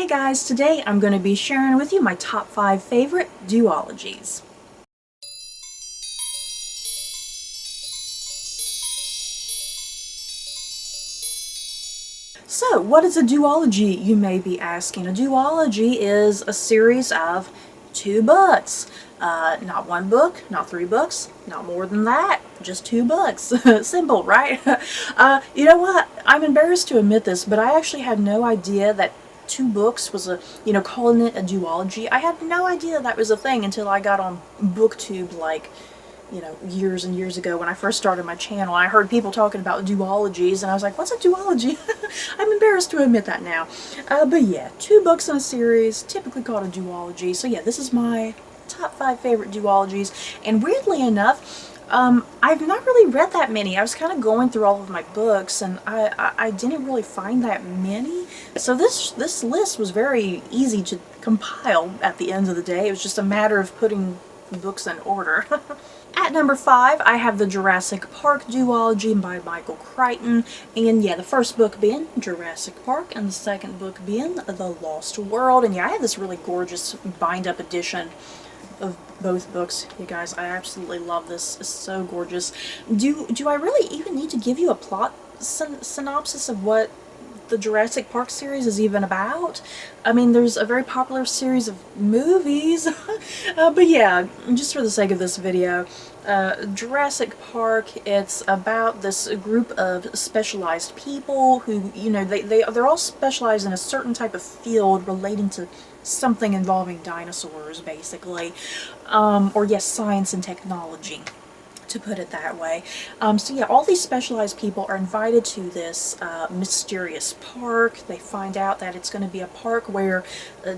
Hey guys, today I'm going to be sharing with you my top 5 favorite duologies. So, what is a duology, you may be asking? A duology is a series of 2 books. Not 1 book, not 3 books, not more than that, just 2 books. Simple, right? You know what? I'm embarrassed to admit this, but I actually had no idea that 2 books was calling it a duology. I had no idea that was a thing until I got on BookTube, like, years and years ago when I first started my channel. I heard people talking about duologies, and I was like, what's a duology? I'm embarrassed to admit that now. But yeah, 2 books in a series, typically called a duology. So yeah, this is my top 5 favorite duologies, and weirdly enough, I've not really read that many. I was kind of going through all of my books, and I didn't really find that many. So this list was very easy to compile at the end of the day. It was just a matter of putting books in order. At number 5, I have the Jurassic Park duology by Michael Crichton, and yeah, the first book being Jurassic Park, and the second book being The Lost World. And yeah, I have this really gorgeous bind-up edition of both books, you guys. I absolutely love this. It's so gorgeous. Do I really even need to give you a plot synopsis of what the Jurassic Park series is even about? I mean, there's a very popular series of movies, but yeah, just for the sake of this video, Jurassic Park, it's about this group of specialized people who, they're all specialized in a certain type of field relating to something involving dinosaurs, basically, or yes, science and technology, to put it that way. So yeah, all these specialized people are invited to this mysterious park. They find out that it's going to be a park where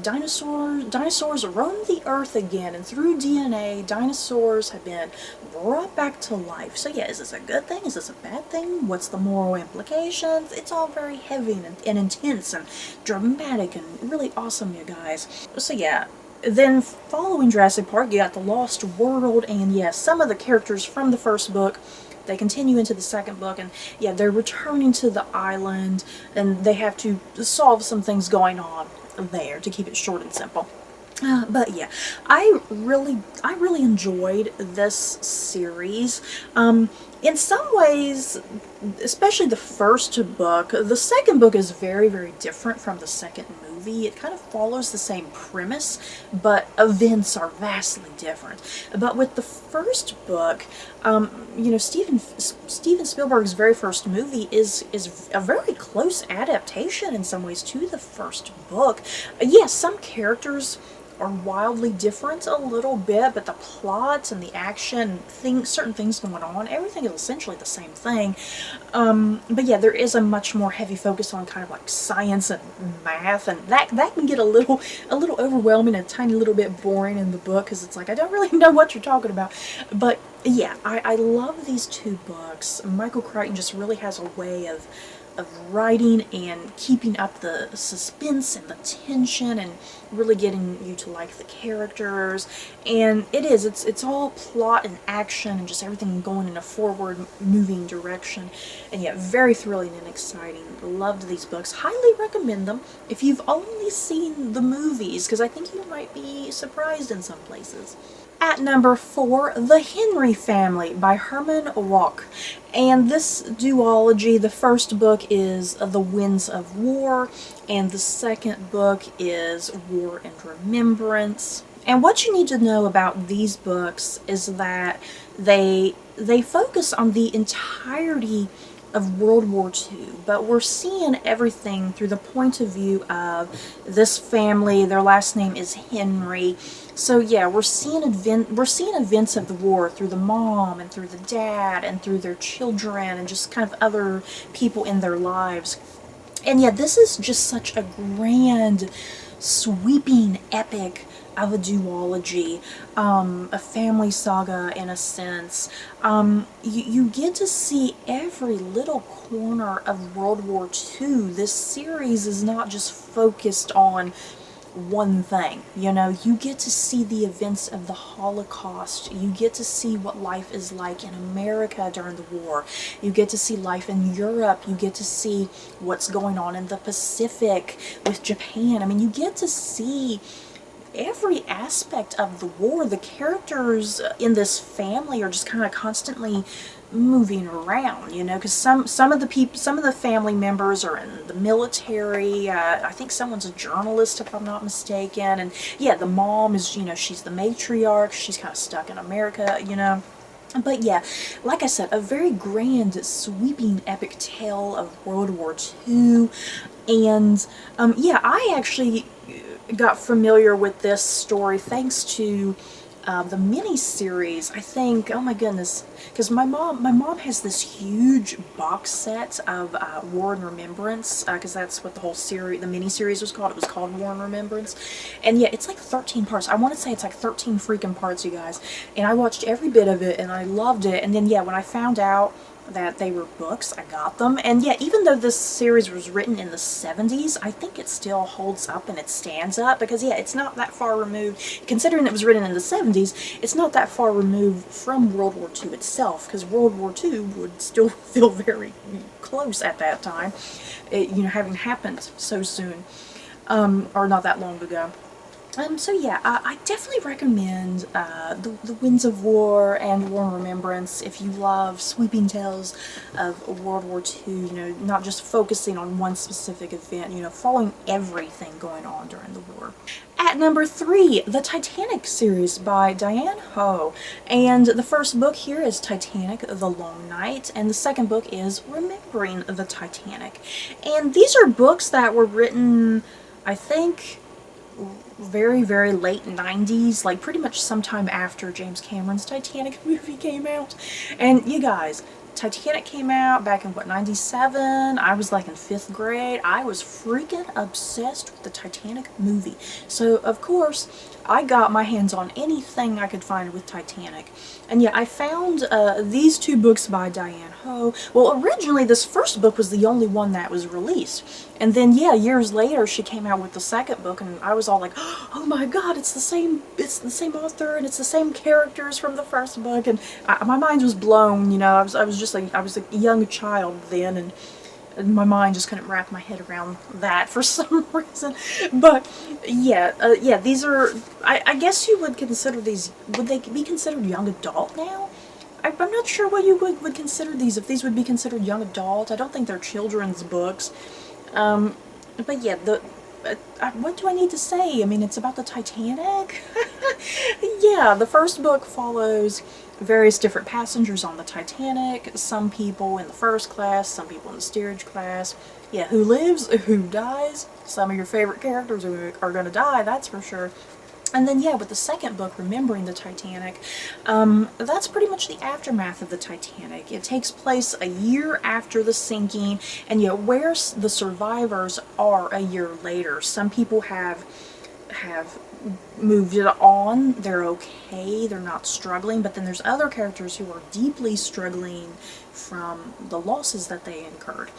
dinosaurs roam the earth again, and through DNA, dinosaurs have been brought back to life. So yeah, is this a good thing? Is this a bad thing? What's the moral implications? It's all very heavy and intense and dramatic and really awesome, you guys. So yeah. Then, following Jurassic Park, you got The Lost World, and yes, some of the characters from the first book, they continue into the second book, and yeah, they're returning to the island, and they have to solve some things going on there, to keep it short and simple. But yeah, I really enjoyed this series. In some ways, especially the first book, the second book is very different from the second movie. It kind of follows the same premise, but events are vastly different. But with the first book, Steven Spielberg's very first movie is a very close adaptation in some ways to the first book. Yes, some characters are wildly different a little bit, but the plot and the action, certain things going on, everything is essentially the same thing. But yeah, there is a much more heavy focus on kind of like science and math, and that can get a little overwhelming and a tiny little bit boring in the book, because it's like, I don't really know what you're talking about. But yeah, I love these 2 books. Michael Crichton just really has a way of writing and keeping up the suspense and the tension and really getting you to like the characters. And it's all plot and action and just everything going in a forward moving direction, and yet very thrilling and exciting. Loved these books. Highly recommend them if you've only seen the movies, because I think you might be surprised in some places. At number 4, The Henry Family by Herman Wouk. And this duology, the first book is The Winds of War, and the second book is War and Remembrance. And what you need to know about these books is that they focus on the entirety of World War II, but we're seeing everything through the point of view of this family. Their last name is Henry. So yeah, we're seeing events of the war through the mom and through the dad and through their children and just kind of other people in their lives. And yeah, this is just such a grand, sweeping epic of a duology, a family saga in a sense. You get to see every little corner of World War II. This series is not just focused on one thing. You know, you get to see the events of the Holocaust. You get to see what life is like in America during the war. You get to see life in Europe. You get to see what's going on in the Pacific with Japan. I mean, you get to see every aspect of the war. The characters in this family are just kind of constantly moving around, you know, because some of the family members are in the military. I think someone's a journalist, if I'm not mistaken, and yeah, the mom is, you know, she's the matriarch. She's kind of stuck in America, you know. But yeah, like I said, a very grand, sweeping, epic tale of World War II. And yeah, I actually got familiar with this story thanks to the mini-series. I think, oh my goodness, because my mom has this huge box set of War and Remembrance, because that's what the whole series, the mini-series was called. It was called War and Remembrance. And yeah, it's like 13 parts. I want to say it's like 13 freaking parts, you guys. And I watched every bit of it, and I loved it. And then, yeah, when I found out that they were books, I got them. And yeah, even though this series was written in the 70s, I think it still holds up and it stands up, because yeah, it's not that far removed, considering it was written in the 70s, it's not that far removed from World War II itself, because World War II would still feel very close at that time, you know, having happened so soon, or not that long ago. So yeah, I definitely recommend the Winds of War and War and Remembrance if you love sweeping tales of World War II, you know, not just focusing on one specific event, you know, following everything going on during the war. At number 3, the Titanic series by Diane Ho. And the first book here is Titanic, The Long Night, and the second book is Remembering the Titanic. And these are books that were written, I think, very, very late 90s, like pretty much sometime after James Cameron's Titanic movie came out. And you guys, Titanic came out back in, what, 97? I was like in 5th grade. I was freaking obsessed with the Titanic movie. So, of course, I got my hands on anything I could find with Titanic. And yeah, I found these 2 books by Diane Ho. Well, originally this first book was the only one that was released. And then, yeah, years later she came out with the second book, and I was all like, oh my god, it's the same author, and it's the same characters from the first book. And my mind was blown, you know. I was a young child then, and my mind just couldn't wrap my head around that for some reason. But yeah, yeah, these are, I guess you would consider these, would they be considered young adult now? I'm not sure what you would consider these, if these would be considered young adult. I don't think they're children's books. But yeah, what do I need to say? I mean, it's about the Titanic. Yeah, the first book follows various different passengers on the Titanic, some people in the first class, some people in the steerage class. Yeah, who lives, who dies, some of your favorite characters are going to die, that's for sure. And then, yeah, with the second book, Remembering the Titanic, that's pretty much the aftermath of the Titanic. It takes place a year after the sinking, and yet where the survivors are a year later. Some people have moved it on, they're okay, they're not struggling, but then there's other characters who are deeply struggling from the losses that they incurred.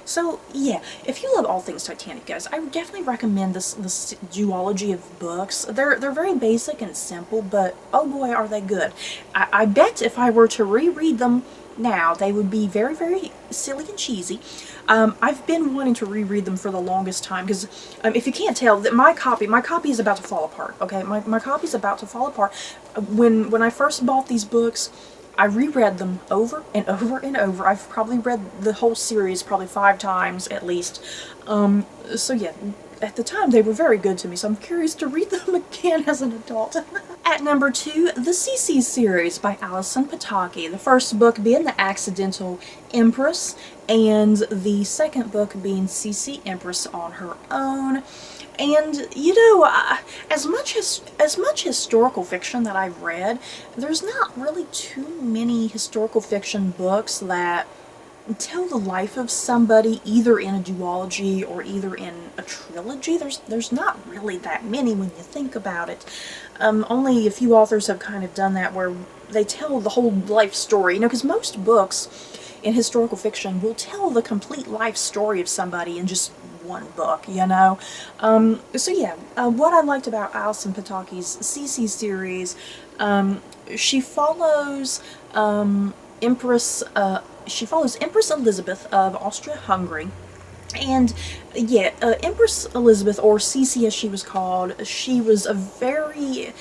So yeah, if you love all things Titanic, guys, I would definitely recommend this duology of books. They're very basic and simple, but oh boy, are they good. I bet if I were to reread them now, they would be very, very silly and cheesy. I've been wanting to reread them for the longest time, because if you can't tell, that my copy is about to fall apart, okay? My copy is about to fall apart. When I first bought these books, I reread them over and over and over. I've probably read the whole series probably 5 times at least. So yeah, at the time they were very good to me, so I'm curious to read them again as an adult. At number 2, the Stacie series by Alison Pataki. The first book being The Accidental Empress, and the second book being Stacie, Empress on Her Own. And, you know, as much historical fiction that I've read, there's not really too many historical fiction books that tell the life of somebody either in a duology or either in a trilogy. There's not really that many when you think about it. Only a few authors have kind of done that, where they tell the whole life story, you know, because most books in historical fiction will tell the complete life story of somebody in just one book, you know? So yeah, what I liked about Alison Pataki's Stacie series, she follows Empress Elisabeth of Austria-Hungary. And yeah, Empress Elisabeth, or Stacie as she was called, she was a very,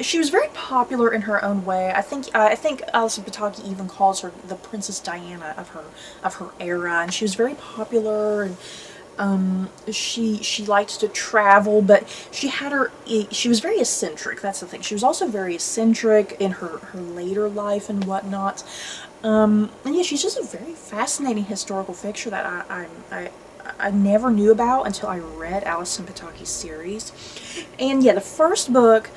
she was very popular in her own way. I think Alison Pataki even calls her the Princess Diana of her era, and she was very popular. And she liked to travel, but she was very eccentric. That's the thing. She was also very eccentric in her later life and whatnot. And yeah, she's just a very fascinating historical figure that I never knew about until I read Alison Pataki's series. And yeah, the first book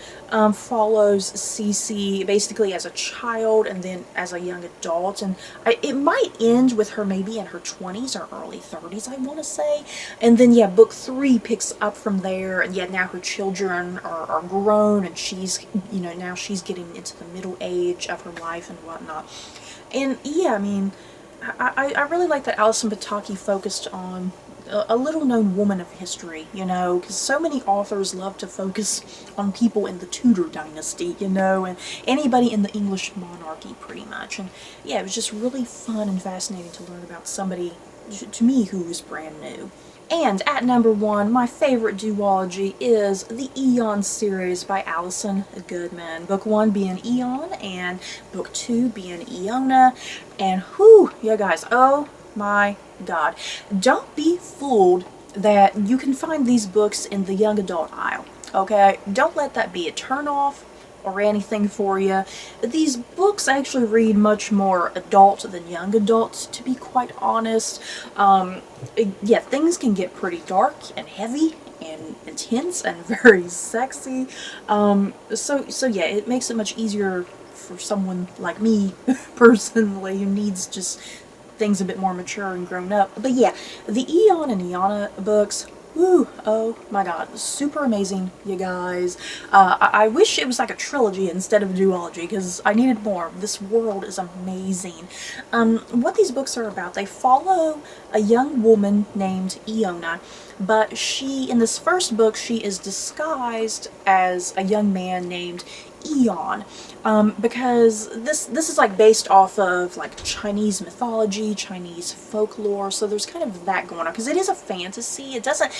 follows Stacie basically as a child and then as a young adult, and it might end with her maybe in her 20s or early 30s, I want to say. And then yeah, book 3 picks up from there, and yeah, now her children are grown, and she's, you know, now she's getting into the middle age of her life and whatnot. And yeah, I mean, I really like that Alison Pataki focused on a little-known woman of history, you know, because so many authors love to focus on people in the Tudor dynasty, you know, and anybody in the English monarchy, pretty much. And yeah, it was just really fun and fascinating to learn about somebody, to me, who was brand new. And at number 1, my favorite duology is the Aeon series by Alison Goodman. Book 1 being Aeon, and book 2 being Iona. And whew, you guys, oh my god. Don't be fooled that you can find these books in the young adult aisle, okay? Don't let that be a turnoff or anything for you. These books actually read much more adult than young adults, to be quite honest. Yeah, things can get pretty dark and heavy and intense and very sexy. So yeah, it makes it much easier for someone like me, personally, who needs just things a bit more mature and grown up. But yeah, the Aeon and Iona books, woo, oh my god, super amazing, you guys. I wish it was like a trilogy instead of a duology, because I needed more. This world is amazing. What these books are about, they follow a young woman named Iona, but she, in this first book, she is disguised as a young man named Eon, because this is like based off of like Chinese mythology, Chinese folklore, so there's kind of that going on, because it is a fantasy. It doesn't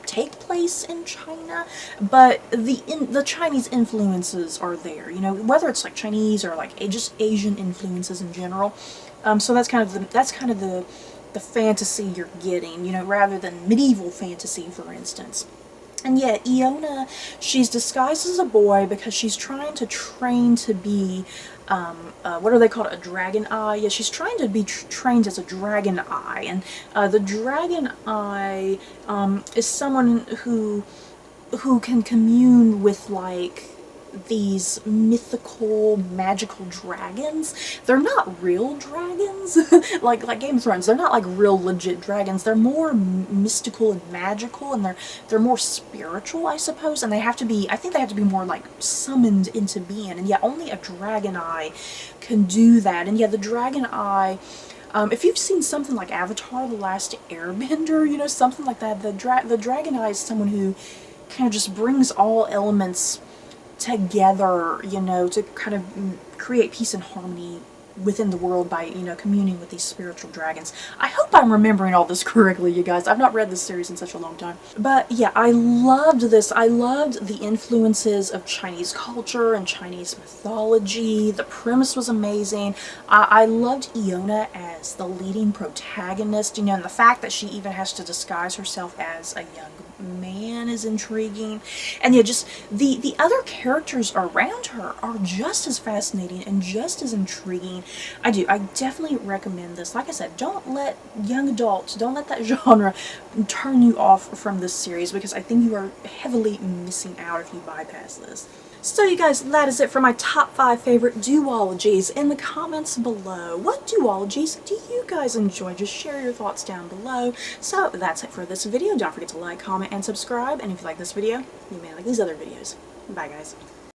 take place in China, but the Chinese influences are there, you know, whether it's like Chinese or like just Asian influences in general. So that's kind of the fantasy you're getting, you know, rather than medieval fantasy, for instance. And yet, Iona, she's disguised as a boy because she's trying to train to be, what are they called, a dragon eye? Yeah, she's trying to be trained as a dragon eye. And the dragon eye is someone who can commune with, like, these mythical, magical dragons. They're not real dragons, like Game of Thrones. They're not like real legit dragons. They're more mystical and magical, and they're more spiritual, I suppose. And they have to be, I think they have to be more like summoned into being. And yeah, only a dragon eye can do that. And yeah, the dragon eye, if you've seen something like Avatar: The Last Airbender, you know, something like that, the dragon eye is someone who kind of just brings all elements together, you know, to kind of create peace and harmony within the world by, you know, communing with these spiritual dragons. I hope I'm remembering all this correctly, you guys. I've not read this series in such a long time. But yeah, I loved this. I loved the influences of Chinese culture and Chinese mythology. The premise was amazing. I loved Iona as the leading protagonist, you know, and the fact that she even has to disguise herself as a young man is intriguing. And yeah, just the other characters around her are just as fascinating and just as intriguing. I definitely recommend this. Like I said, don't let young adults, don't let that genre turn you off from this series, because I think you are heavily missing out if you bypass this. So you guys, that is it for my top 5 favorite duologies. In the comments below, what duologies do you guys enjoy? Just share your thoughts down below. So that's it for this video. Don't forget to like, comment, and subscribe. And if you like this video, you may like these other videos. Bye guys.